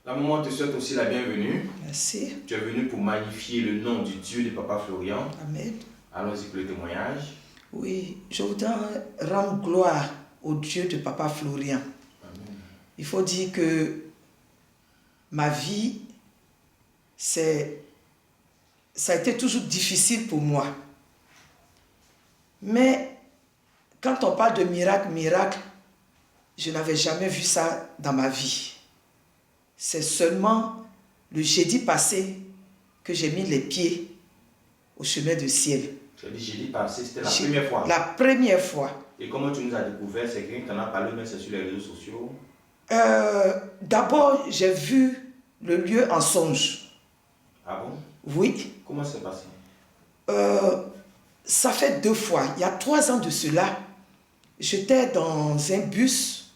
La maman te souhaite aussi la bienvenue. Merci. Tu es venu pour magnifier le nom du Dieu de Papa Florian. Amen. Allons-y pour le témoignage. Oui, je voudrais rendre gloire au Dieu de Papa Florian. Amen. Il faut dire que ma vie, ça a été toujours difficile pour moi. Mais quand on parle de miracle, je n'avais jamais vu ça dans ma vie. C'est seulement le jeudi passé que j'ai mis les pieds au chemin du ciel. Tu as dit jeudi passé, c'était la première fois. La première fois. Et comment tu nous as découvert? C'est quelqu'un qui t'en a parlé, mais c'est sur les réseaux sociaux? D'abord, j'ai vu le lieu en songe. Ah bon? Oui. Comment c'est passé? Ça fait 2 fois. Il y a 3 ans de cela, j'étais dans un bus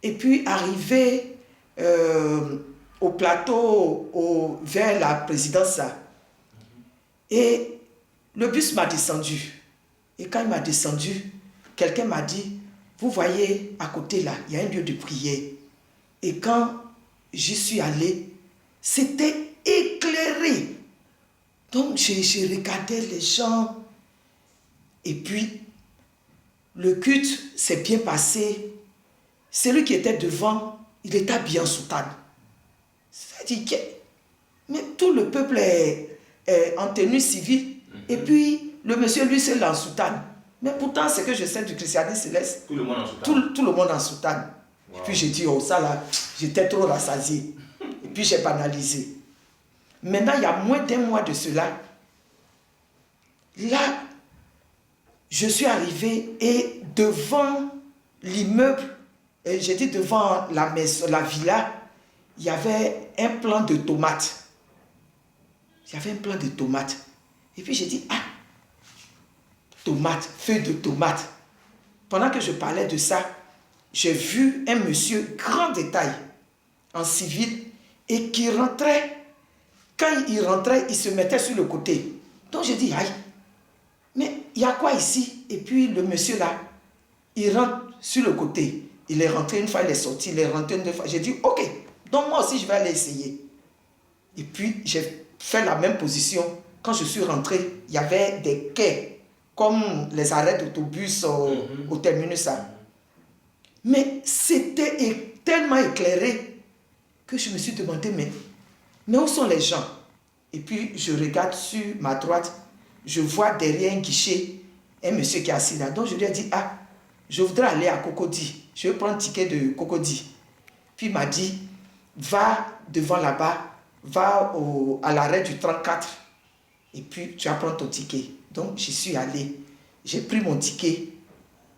et puis arrivé au plateau vers la présidence. Et le bus m'a descendu. Et quand il m'a descendu, quelqu'un m'a dit, vous voyez à côté là, il y a un lieu de prière. Et quand j'y suis allé, c'était éclairé. Donc j'ai regardé les gens. Et puis, le culte s'est bien passé. Celui qui était devant, il était habillé en soutane. C'est-à-dire que mais tout le peuple est en tenue civile. Et puis, le monsieur, lui, c'est en soutane. Mais pourtant, ce que je sais du christianisme céleste, tout le monde en soutane. Tout le monde en soutane. Wow. Et puis j'ai dit, oh ça là, j'étais trop rassasié. Et puis j'ai banalisé. Maintenant, il y a moins d'1 mois de cela. Là, je suis arrivé et devant l'immeuble, j'ai dit devant la maison, la villa, il y avait un plant de tomates. Il y avait un plant de tomates. Et puis j'ai dit, ah, tomates, feuilles de tomates. Pendant que je parlais de ça, j'ai vu un monsieur grand détail en civil et qui rentrait. Quand il rentrait, il se mettait sur le côté. Donc j'ai dit, aïe, mais il y a quoi ici? Et puis le monsieur là, il rentre sur le côté. Il est rentré une fois, il est sorti, il est rentré une fois. J'ai dit, ok, donc moi aussi je vais aller essayer. Et puis j'ai fait la même position. Quand je suis rentré, il y avait des quais, comme les arrêts d'autobus au terminus. Mais c'était tellement éclairé que je me suis demandé, mais où sont les gens? Et puis je regarde sur ma droite, je vois derrière un guichet un monsieur qui est assis là. Donc je lui ai dit, ah, je voudrais aller à Cocody. Je vais prendre un ticket de Cocody. Puis il m'a dit, va devant là-bas, va à l'arrêt du 34. Et puis tu vas prendre ton ticket. Donc j'y suis allé. J'ai pris mon ticket.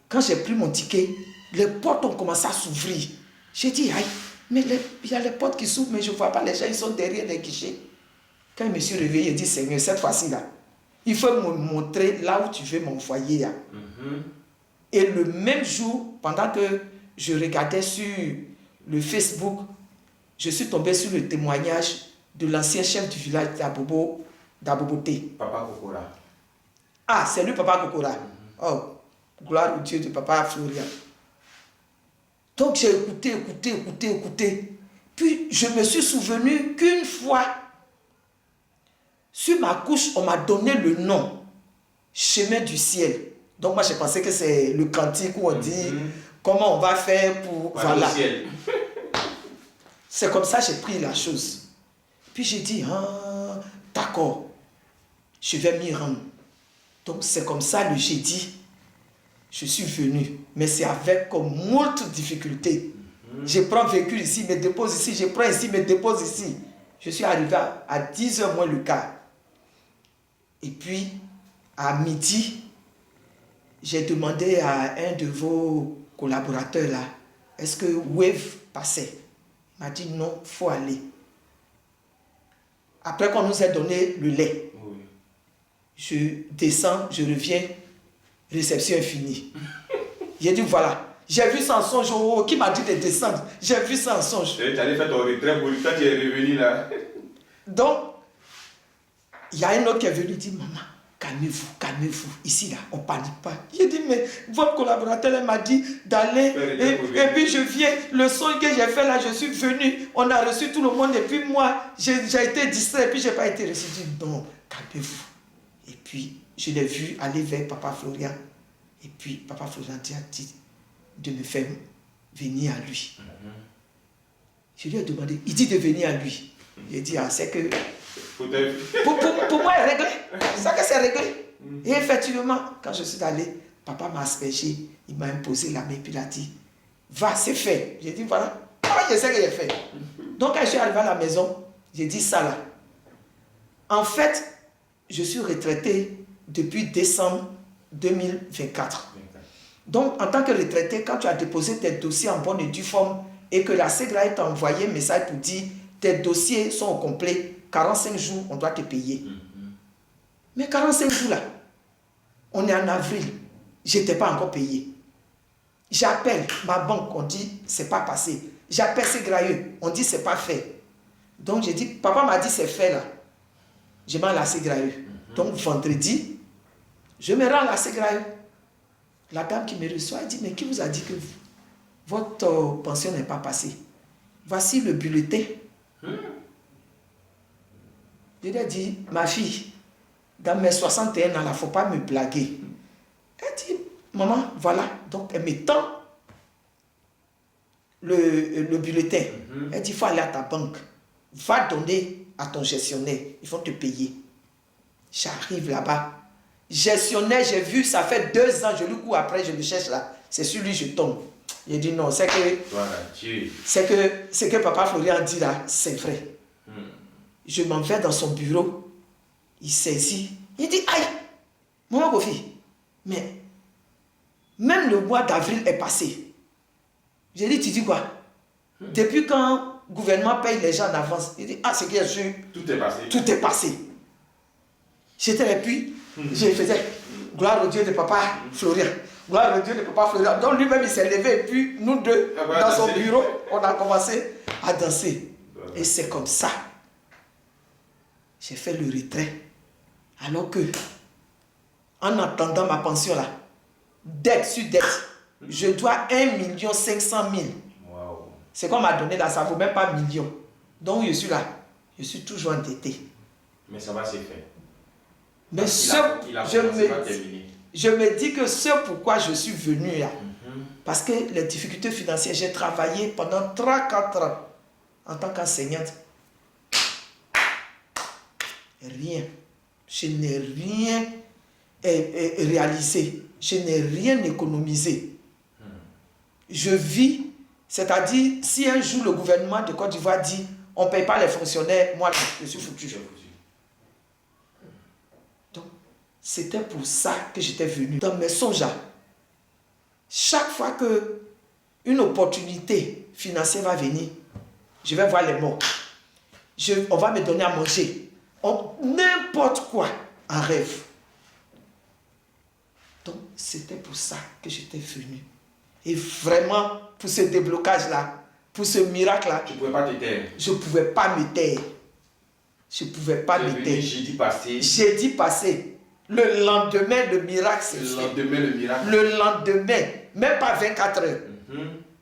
Quand j'ai pris mon ticket, les portes ont commencé à s'ouvrir. J'ai dit, aïe, mais il y a les portes qui s'ouvrent, mais je ne vois pas les gens, ils sont derrière les guichets. Quand je me suis réveillé, il dit, Seigneur, cette fois-ci là, il faut me montrer là où tu veux m'envoyer. Et le même jour, pendant que je regardais sur le Facebook, je suis tombé sur le témoignage de l'ancien chef du village d'Aboboté. Papa Kokora. Ah, c'est lui, Papa Kokora. Oh, gloire au Dieu de Papa Florian. Donc j'ai écouté. Puis je me suis souvenu qu'une fois, sur ma couche, on m'a donné le nom, Chemin du ciel. Donc moi, j'ai pensé que c'est le cantique où on dit comment on va faire pour... Voilà. C'est comme ça que j'ai pris la chose. Puis j'ai dit, ah, d'accord, je vais m'y rendre. Donc c'est comme ça le jeudi, je suis venu. Mais c'est avec moult difficultés. Je prends véhicule ici, me dépose ici, je prends ici, me dépose ici. Je suis arrivé à 10h moins le quart. Et puis, à midi, j'ai demandé à un de vos collaborateurs là, est-ce que Wave passait? Il m'a dit non, il faut aller. Après qu'on nous ait donné le lait, je descends, je reviens, réception est finie. J'ai dit voilà, j'ai vu ça en songe, qui m'a dit de descendre, j'ai vu ça en songe. Tu allais faire ton retrait pour tu es revenu là. Donc, il y a un autre qui est venu dire, maman, calmez-vous, calmez-vous. Ici, là, on ne panique pas. J'ai dit, mais votre collaborateur, elle m'a dit d'aller. Et puis, je viens. Le son que j'ai fait là, je suis venu. On a reçu tout le monde. Et puis, moi, j'ai été distrait. Et puis, je n'ai pas été reçu. J'ai dit, non, calmez-vous. Et puis, je l'ai vu aller vers Papa Florian. Et puis, Papa Florian a dit de me faire venir à lui. Je lui ai demandé, il dit de venir à lui. J'ai dit, ah, c'est que... Pour moi, c'est réglé. C'est que c'est réglé. Et effectivement, quand je suis allé, papa m'a aspergé, il m'a imposé la main, puis il a dit, va, c'est fait. J'ai dit, voilà, ah, je sais que j'ai fait. Donc, quand je suis arrivé à la maison, j'ai dit ça là. En fait, je suis retraité depuis décembre 2024. Donc, en tant que retraité, quand tu as déposé tes dossiers en bonne et due forme et que la SEGRA t'a envoyé un message pour dire tes dossiers sont au complet, 45 jours, on doit te payer. Mais 45 jours là, on est en avril, je n'étais pas encore payé. J'appelle ma banque, on dit c'est pas passé. J'appelle SEGRA, on dit c'est pas fait. Donc j'ai dit, papa m'a dit c'est fait là. Je m'en à la SEGRA. Donc vendredi, je me rends à la SEGRA. La dame qui me reçoit, elle dit, mais qui vous a dit que votre pension n'est pas passée? Voici le bulletin. Je lui ai dit, ma fille, dans mes 61 ans, il ne faut pas me blaguer. Elle dit, maman, voilà. Donc, elle me tend le bulletin. Elle dit, il faut aller à ta banque. Va donner à ton gestionnaire. Ils vont te payer. J'arrive là-bas. Gestionnaire, j'ai vu, ça fait 2 ans, je lui cours après, je le cherche là. C'est sur lui, je tombe. J'ai dit non, c'est que... Voilà, c'est que ce que papa Florian dit là, c'est vrai. Je m'en vais dans son bureau. Il saisit. Il dit, aïe, maman Kofi, mais même le mois d'avril est passé. J'ai dit, tu dis quoi? Depuis quand le gouvernement paye les gens en avance? Il dit, ah, c'est bien sûr. Tout est passé. Tout est passé. J'étais là, puis je faisais gloire au Dieu de papa Florian. Gloire au Dieu de papa Florian. Donc lui-même, il s'est levé, et puis nous deux, dans son bureau, on a commencé à danser. Et c'est comme ça. J'ai fait le retrait. Alors que, en attendant ma pension là, dette sur dette, je dois 1 500 000. Wow. C'est qu'on m'a donné là, ça ne vaut même pas million. Donc je suis là, je suis toujours endetté. Mais ça va se faire. Mais je me dis que c'est pourquoi je suis venu là. Parce que les difficultés financières, j'ai travaillé pendant 3-4 ans en tant qu'enseignante. Rien. Je n'ai rien réalisé. Je n'ai rien économisé. Je vis, c'est-à-dire, si un jour le gouvernement de Côte d'Ivoire dit on ne paye pas les fonctionnaires, moi je suis foutu. Donc, c'était pour ça que j'étais venu. Dans mes songes, chaque fois qu'une opportunité financière va venir, je vais voir les morts. On va me donner à manger. N'importe quoi en rêve. Donc, c'était pour ça que j'étais venu. Et vraiment, pour ce déblocage-là, pour ce miracle-là, tu ne pouvais pas te taire. Je ne pouvais pas me taire. Je ne pouvais pas me taire. Jeudi passé. Jeudi passé. Le lendemain, le miracle s'est fait. Le lendemain, le miracle. Le lendemain, même pas 24 heures.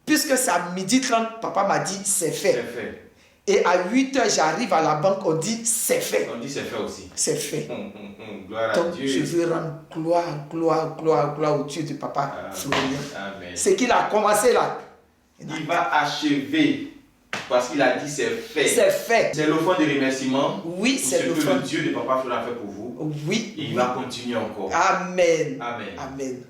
Puisque c'est à 12h30, papa m'a dit, c'est fait. C'est fait. Et à 8h, j'arrive à la banque, on dit c'est fait. On dit c'est fait aussi. C'est fait. Gloire à Dieu. Je veux rendre gloire au Dieu de papa Florian. Ce qu'il a commencé là. Il va achever parce qu'il a dit c'est fait. C'est fait. C'est l'offrande de remerciement. Oui, c'est l'offrande. Ce que le Dieu de papa Florian a fait pour vous. Oui. Et il va continuer encore. Amen. Amen. Amen.